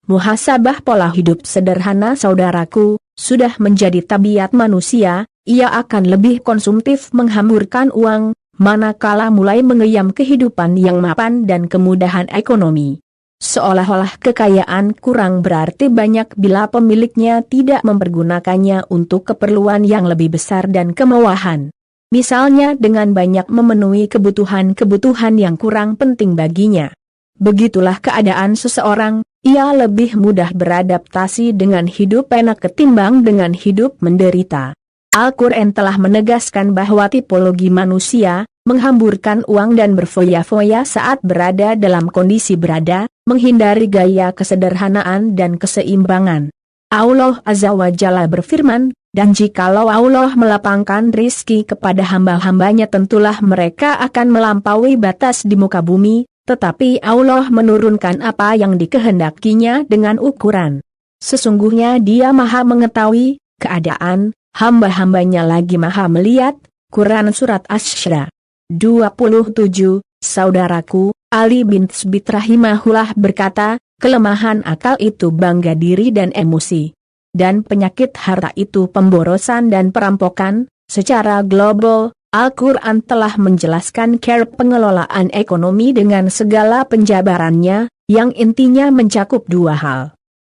Muhasabah pola hidup sederhana saudaraku, sudah menjadi tabiat manusia, ia akan lebih konsumtif menghamburkan uang, manakala mulai mengeyam kehidupan yang mapan dan kemudahan ekonomi. Seolah-olah kekayaan kurang berarti banyak bila pemiliknya tidak mempergunakannya untuk keperluan yang lebih besar dan kemewahan. Misalnya dengan banyak memenuhi kebutuhan-kebutuhan yang kurang penting baginya. Begitulah keadaan seseorang, ia lebih mudah beradaptasi dengan hidup enak ketimbang dengan hidup menderita. Al-Quran telah menegaskan bahwa tipologi manusia, menghamburkan uang dan berfoya-foya saat berada dalam kondisi berada, menghindari gaya kesederhanaan dan keseimbangan. Allah Azza wa Jalla berfirman, dan jikalau Allah melapangkan rizki kepada hamba-hambanya tentulah mereka akan melampaui batas di muka bumi, tetapi Allah menurunkan apa yang dikehendakinya dengan ukuran. Sesungguhnya Dia Maha mengetahui keadaan hamba-hambanya lagi Maha melihat. Quran Surat Asy-Syura 27. Saudaraku, Ali bin Tsbit rahimahullah berkata, kelemahan akal itu bangga diri dan emosi. Dan penyakit harta itu pemborosan dan perampokan. Secara global, Al-Quran telah menjelaskan cara pengelolaan ekonomi dengan segala penjabarannya, yang intinya mencakup dua hal.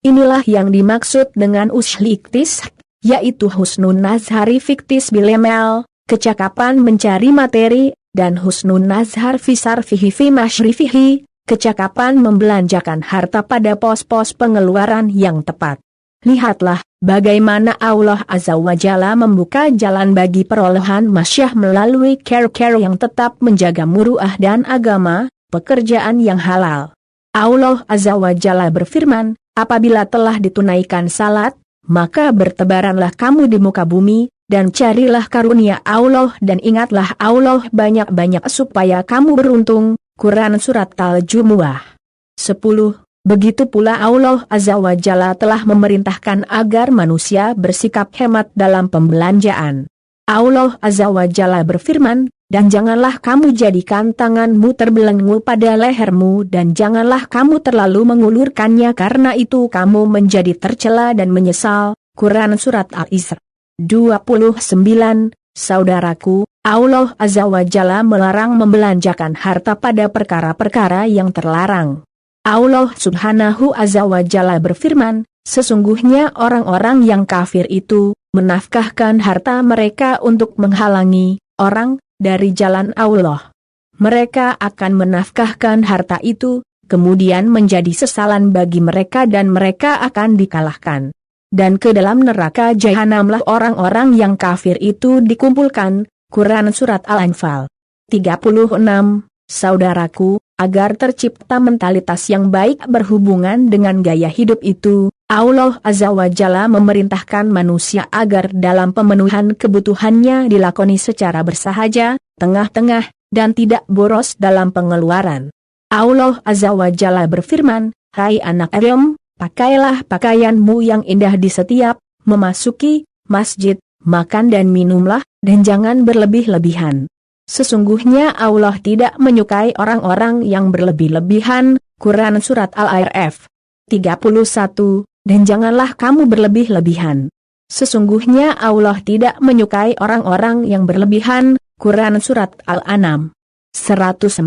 Inilah yang dimaksud dengan ushul iktis, yaitu husnun nazhari fiktis bilemal, kecakapan mencari materi, dan husnun nazhar fisar fihi fi masyrifihi, kecakapan membelanjakan harta pada pos-pos pengeluaran yang tepat. Lihatlah, bagaimana Allah Azza wa Jalla membuka jalan bagi perolehan masyah melalui cara-cara yang tetap menjaga muruah dan agama, pekerjaan yang halal. Allah Azza wa Jalla berfirman, apabila telah ditunaikan salat, maka bertebaranlah kamu di muka bumi, dan carilah karunia Allah dan ingatlah Allah banyak-banyak supaya kamu beruntung. Quran Surat Al-Jumu'ah 10. Begitu pula Allah Azza wa Jalla telah memerintahkan agar manusia bersikap hemat dalam pembelanjaan. Allah Azza wa Jalla berfirman, dan janganlah kamu jadikan tanganmu terbelenggu pada lehermu dan janganlah kamu terlalu mengulurkannya karena itu kamu menjadi tercela dan menyesal. Quran Surat Al-Isra 29. Saudaraku, Allah Azza wa Jalla melarang membelanjakan harta pada perkara-perkara yang terlarang. Allah Subhanahu Azza wa Jalla berfirman, sesungguhnya orang-orang yang kafir itu menafkahkan harta mereka untuk menghalangi orang dari jalan Allah. Mereka akan menafkahkan harta itu, kemudian menjadi sesalan bagi mereka dan mereka akan dikalahkan. Dan ke dalam neraka jahanamlah orang-orang yang kafir itu dikumpulkan. Quran Surat Al-Anfal 36. Saudaraku, agar tercipta mentalitas yang baik berhubungan dengan gaya hidup itu, Allah Azza wa Jalla memerintahkan manusia agar dalam pemenuhan kebutuhannya dilakoni secara bersahaja, tengah-tengah, dan tidak boros dalam pengeluaran. Allah Azza wa Jalla berfirman, hai anak Adam, pakailah pakaianmu yang indah di setiap memasuki masjid, makan dan minumlah, dan jangan berlebih-lebihan. Sesungguhnya Allah tidak menyukai orang-orang yang berlebih-lebihan. Quran Surat Al-A'raf 31. Dan janganlah kamu berlebih-lebihan. Sesungguhnya Allah tidak menyukai orang-orang yang berlebihan. Quran Surat Al-An'am 141.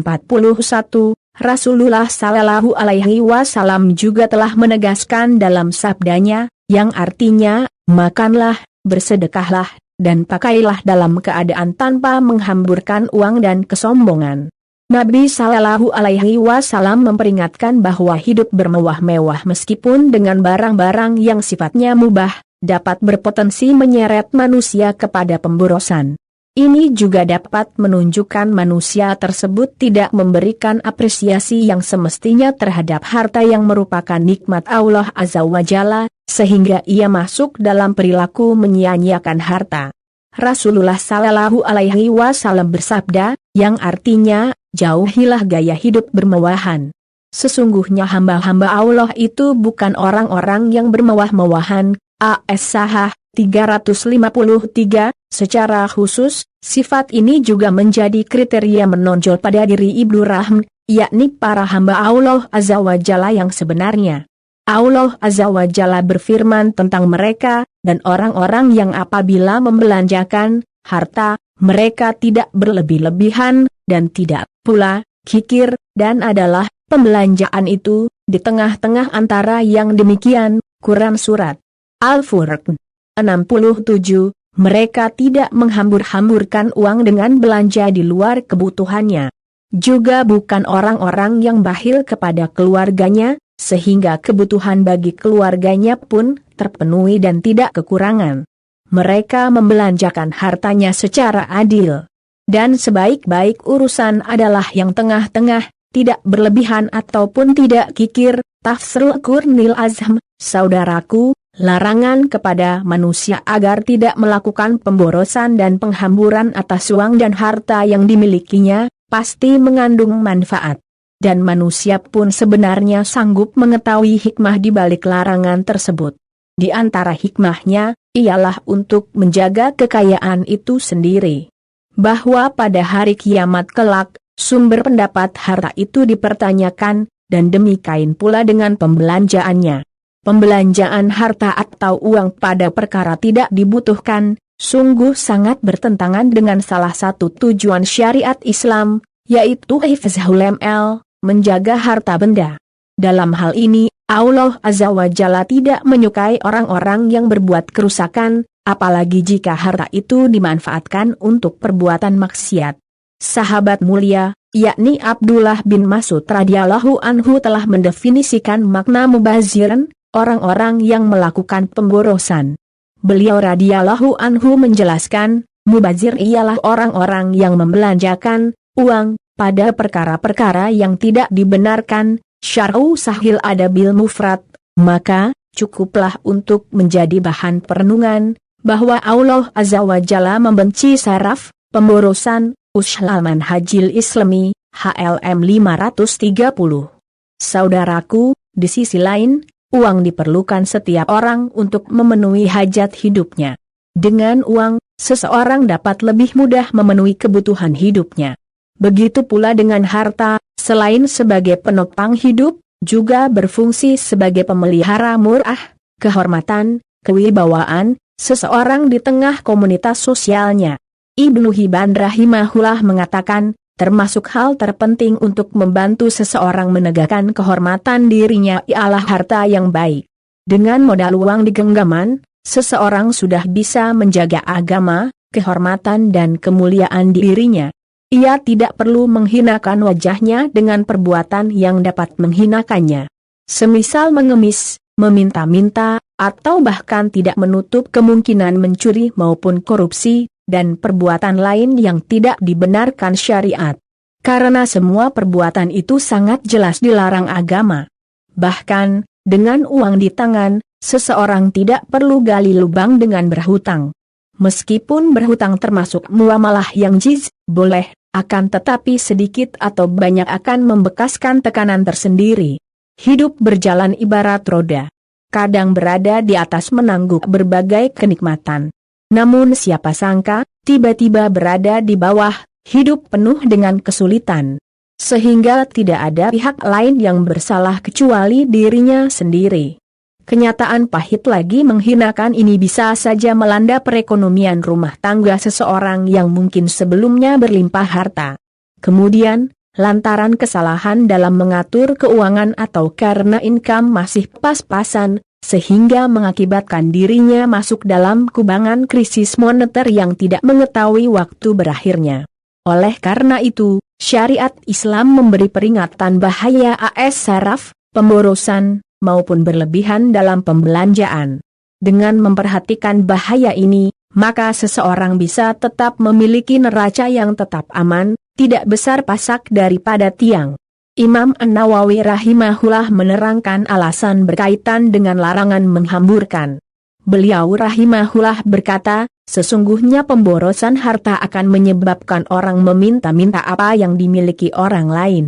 Rasulullah Sallallahu Alaihi Wasallam juga telah menegaskan dalam sabdanya, yang artinya, makanlah, bersedekahlah, dan pakailah dalam keadaan tanpa menghamburkan uang dan kesombongan. Nabi Sallallahu Alaihi Wasallam memperingatkan bahwa hidup bermewah-mewah meskipun dengan barang-barang yang sifatnya mubah, dapat berpotensi menyeret manusia kepada pemborosan. Ini juga dapat menunjukkan manusia tersebut tidak memberikan apresiasi yang semestinya terhadap harta yang merupakan nikmat Allah Azza wa Jalla, sehingga ia masuk dalam perilaku menyia-nyiakan harta. Rasulullah Sallallahu Alaihi Wasallam bersabda, yang artinya, jauhilah gaya hidup bermewahan. Sesungguhnya hamba-hamba Allah itu bukan orang-orang yang bermewah-mewahan. As-Sahah 353. Secara khusus, sifat ini juga menjadi kriteria menonjol pada diri Ibnu Rahm, yakni para hamba Allah Azza wa Jalla yang sebenarnya. Allah Azza wa Jalla berfirman tentang mereka, dan orang-orang yang apabila membelanjakan harta, mereka tidak berlebih-lebihan, dan tidak pula kikir, dan adalah pembelanjaan itu di tengah-tengah antara yang demikian. Quran Surat Al-Furqan 67. Mereka tidak menghambur-hamburkan uang dengan belanja di luar kebutuhannya. Juga bukan orang-orang yang bakhil kepada keluarganya, sehingga kebutuhan bagi keluarganya pun terpenuhi dan tidak kekurangan. Mereka membelanjakan hartanya secara adil. Dan sebaik-baik urusan adalah yang tengah-tengah, tidak berlebihan ataupun tidak kikir. Tafsir Qurnil Azm. Saudaraku, larangan kepada manusia agar tidak melakukan pemborosan dan penghamburan atas uang dan harta yang dimilikinya, pasti mengandung manfaat. Dan manusia pun sebenarnya sanggup mengetahui hikmah di balik larangan tersebut. Di antara hikmahnya, ialah untuk menjaga kekayaan itu sendiri. Bahwa pada hari kiamat kelak, sumber pendapat harta itu dipertanyakan, dan demikian pula dengan pembelanjaannya. Pembelanjaan harta atau uang pada perkara tidak dibutuhkan, sungguh sangat bertentangan dengan salah satu tujuan syariat Islam, yaitu hifzul mal, menjaga harta benda. Dalam hal ini, Allah Azza wa Jalla tidak menyukai orang-orang yang berbuat kerusakan, apalagi jika harta itu dimanfaatkan untuk perbuatan maksiat. Sahabat mulia, yakni Abdullah bin Mas'ud radhiyallahu anhu telah mendefinisikan makna mubaziran, orang-orang yang melakukan pemborosan. Beliau radhiyallahu anhu menjelaskan, mubazir ialah orang-orang yang membelanjakan uang pada perkara-perkara yang tidak dibenarkan. Syar'u Sahil Adabil Mufrad, maka cukuplah untuk menjadi bahan perenungan bahwa Allah Azza wa Jalla membenci saraf, pemborosan. Uslaman Hajil Islami, HLM 530. Saudaraku, di sisi lain, uang diperlukan setiap orang untuk memenuhi hajat hidupnya. Dengan uang, seseorang dapat lebih mudah memenuhi kebutuhan hidupnya. Begitu pula dengan harta, selain sebagai penopang hidup, juga berfungsi sebagai pemelihara murah, kehormatan, kewibawaan, seseorang di tengah komunitas sosialnya. Ibnu Hibban rahimahullah mengatakan, termasuk hal terpenting untuk membantu seseorang menegakkan kehormatan dirinya ialah harta yang baik. Dengan modal uang di genggaman, seseorang sudah bisa menjaga agama, kehormatan dan kemuliaan dirinya. Ia tidak perlu menghinakan wajahnya dengan perbuatan yang dapat menghinakannya. Semisal mengemis, meminta-minta, atau bahkan tidak menutup kemungkinan mencuri maupun korupsi, dan perbuatan lain yang tidak dibenarkan syariat. Karena semua perbuatan itu sangat jelas dilarang agama. Bahkan, dengan uang di tangan, seseorang tidak perlu gali lubang dengan berhutang. Meskipun berhutang termasuk muamalah yang jaiz, boleh, akan tetapi sedikit atau banyak akan membekaskan tekanan tersendiri. Hidup berjalan ibarat roda. Kadang berada di atas menangguk berbagai kenikmatan. Namun siapa sangka, tiba-tiba berada di bawah, hidup penuh dengan kesulitan. Sehingga tidak ada pihak lain yang bersalah kecuali dirinya sendiri. Kenyataan pahit lagi menghinakan ini bisa saja melanda perekonomian rumah tangga seseorang yang mungkin sebelumnya berlimpah harta. Kemudian, lantaran kesalahan dalam mengatur keuangan atau karena income masih pas-pasan, sehingga mengakibatkan dirinya masuk dalam kubangan krisis moneter yang tidak mengetahui waktu berakhirnya. Oleh karena itu, syariat Islam memberi peringatan bahaya AS saraf, pemborosan, maupun berlebihan dalam pembelanjaan. Dengan memperhatikan bahaya ini, maka seseorang bisa tetap memiliki neraca yang tetap aman, tidak besar pasak daripada tiang. Imam An-Nawawi rahimahullah menerangkan alasan berkaitan dengan larangan menghamburkan. Beliau rahimahullah berkata, sesungguhnya pemborosan harta akan menyebabkan orang meminta-minta apa yang dimiliki orang lain.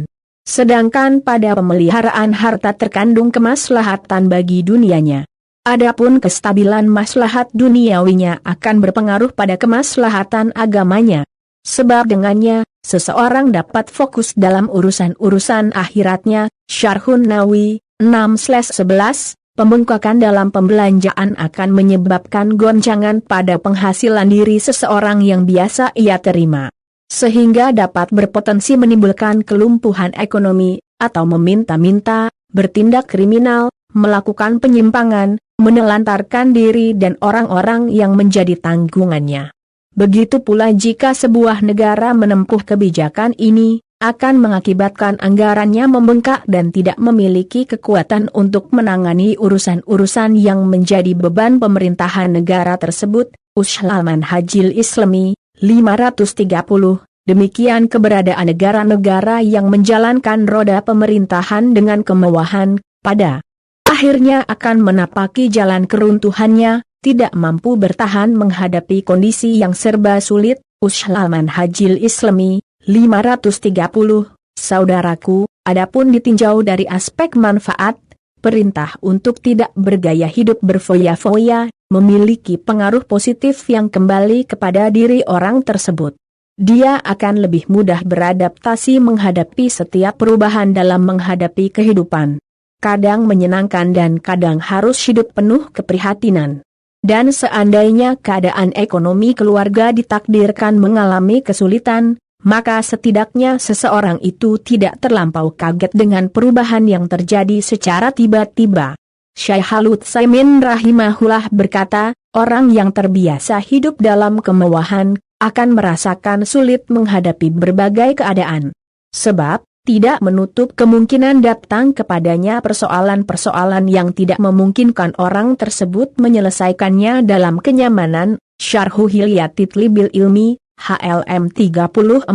Sedangkan pada pemeliharaan harta terkandung kemaslahatan bagi dunianya. Adapun kestabilan maslahat duniawinya akan berpengaruh pada kemaslahatan agamanya. Sebab dengannya, seseorang dapat fokus dalam urusan-urusan akhiratnya. Syarhun Nawawi, 6/11, pembengkakan dalam pembelanjaan akan menyebabkan goncangan pada penghasilan diri seseorang yang biasa ia terima, sehingga dapat berpotensi menimbulkan kelumpuhan ekonomi, atau meminta-minta, bertindak kriminal, melakukan penyimpangan, menelantarkan diri dan orang-orang yang menjadi tanggungannya. Begitu pula jika sebuah negara menempuh kebijakan ini, akan mengakibatkan anggarannya membengkak dan tidak memiliki kekuatan untuk menangani urusan-urusan yang menjadi beban pemerintahan negara tersebut. Ushal Manhajil Islami, 530. Demikian keberadaan negara-negara yang menjalankan roda pemerintahan dengan kemewahan, pada akhirnya akan menapaki jalan keruntuhannya, tidak mampu bertahan menghadapi kondisi yang serba sulit. Ushal Manhajil Islami, 530. Saudaraku, adapun ditinjau dari aspek manfaat, perintah untuk tidak bergaya hidup berfoya-foya, memiliki pengaruh positif yang kembali kepada diri orang tersebut. Dia akan lebih mudah beradaptasi menghadapi setiap perubahan dalam menghadapi kehidupan. Kadang menyenangkan dan kadang harus hidup penuh keprihatinan. Dan seandainya keadaan ekonomi keluarga ditakdirkan mengalami kesulitan, maka setidaknya seseorang itu tidak terlampau kaget dengan perubahan yang terjadi secara tiba-tiba. Syaikhul Utsaimin rahimahullah berkata, orang yang terbiasa hidup dalam kemewahan, akan merasakan sulit menghadapi berbagai keadaan. Sebab, tidak menutup kemungkinan datang kepadanya persoalan-persoalan yang tidak memungkinkan orang tersebut menyelesaikannya dalam kenyamanan. Syarhu Hilyatit Libil Ilmi, HLM 34,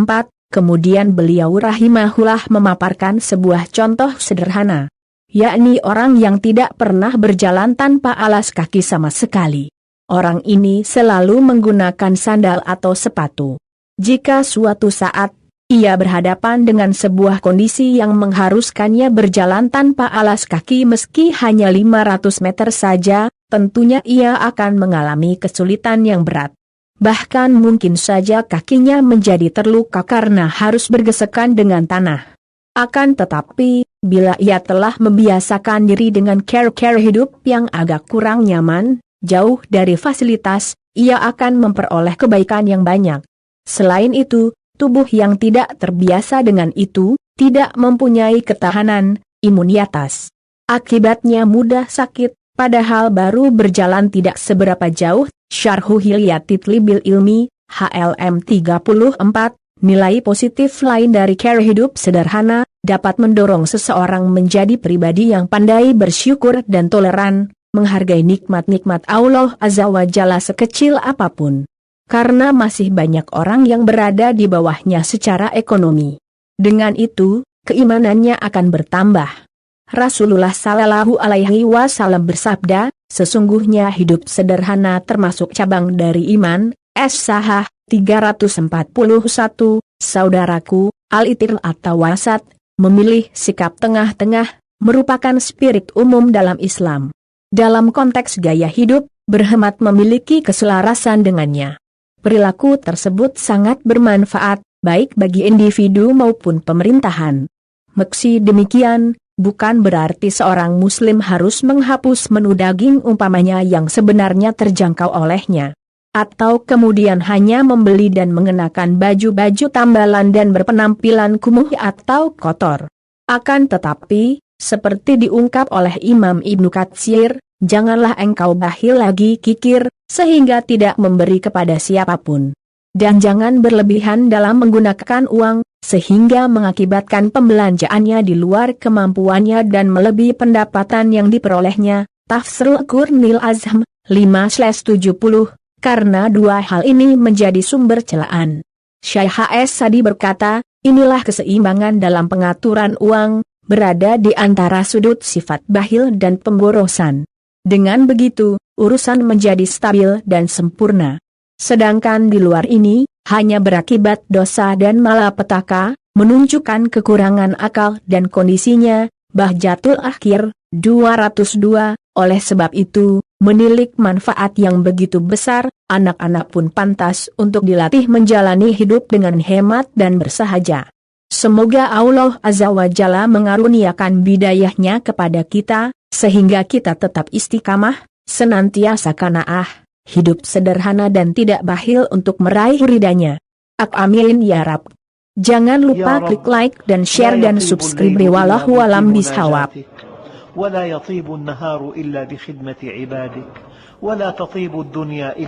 kemudian beliau rahimahullah memaparkan sebuah contoh sederhana, yakni orang yang tidak pernah berjalan tanpa alas kaki sama sekali. Orang ini selalu menggunakan sandal atau sepatu. Jika suatu saat ia berhadapan dengan sebuah kondisi yang mengharuskannya berjalan tanpa alas kaki meski hanya 500 meter saja, tentunya ia akan mengalami kesulitan yang berat. Bahkan mungkin saja kakinya menjadi terluka karena harus bergesekan dengan tanah. Akan tetapi, bila ia telah membiasakan diri dengan cara-cara hidup yang agak kurang nyaman, jauh dari fasilitas, ia akan memperoleh kebaikan yang banyak. Selain itu, tubuh yang tidak terbiasa dengan itu, tidak mempunyai ketahanan, imunitas. Akibatnya mudah sakit, padahal baru berjalan tidak seberapa jauh. Syarhu Hilyatit Libil Ilmi, HLM 34, nilai positif lain dari cara hidup sederhana, dapat mendorong seseorang menjadi pribadi yang pandai bersyukur dan toleran, menghargai nikmat-nikmat Allah Azza wa Jalla sekecil apapun. Karena masih banyak orang yang berada di bawahnya secara ekonomi. Dengan itu, keimanannya akan bertambah. Rasulullah Shallallahu Alaihi Wasallam bersabda, sesungguhnya hidup sederhana termasuk cabang dari iman. As-Sahah 341. Saudaraku, al-itil atau wasat, memilih sikap tengah-tengah, merupakan spirit umum dalam Islam. Dalam konteks gaya hidup, berhemat memiliki keselarasan dengannya. Perilaku tersebut sangat bermanfaat, baik bagi individu maupun pemerintahan. Meski demikian, bukan berarti seorang muslim harus menghapus menu daging umpamanya yang sebenarnya terjangkau olehnya. Atau kemudian hanya membeli dan mengenakan baju-baju tambalan dan berpenampilan kumuh atau kotor. Akan tetapi, seperti diungkap oleh Imam Ibnu Katsir, janganlah engkau bakhil lagi kikir, sehingga tidak memberi kepada siapapun. Dan jangan berlebihan dalam menggunakan uang, sehingga mengakibatkan pembelanjaannya di luar kemampuannya dan melebihi pendapatan yang diperolehnya. Tafsirul Qurnil Azm, 5/70, karena dua hal ini menjadi sumber celaan. Syekh H.S. Sadi berkata, inilah keseimbangan dalam pengaturan uang, berada di antara sudut sifat bakhil dan pemborosan. Dengan begitu, urusan menjadi stabil dan sempurna. Sedangkan di luar ini, hanya berakibat dosa dan malapetaka, menunjukkan kekurangan akal dan kondisinya. Bahjatul Akhir, 202, oleh sebab itu, menilik manfaat yang begitu besar, anak-anak pun pantas untuk dilatih menjalani hidup dengan hemat dan bersahaja. Semoga Allah Azza wa Jalla mengaruniakan bidayahnya kepada kita, sehingga kita tetap istiqamah, senantiasa qanaah, hidup sederhana dan tidak bakhil untuk meraih ridanya. Amin ya Rabb. Jangan lupa klik like dan share dan subscribe. Wallahu alam bishawab. ولا يطيب النهار إلا بخدمة عبادك ولا تطيب الدنيا إلا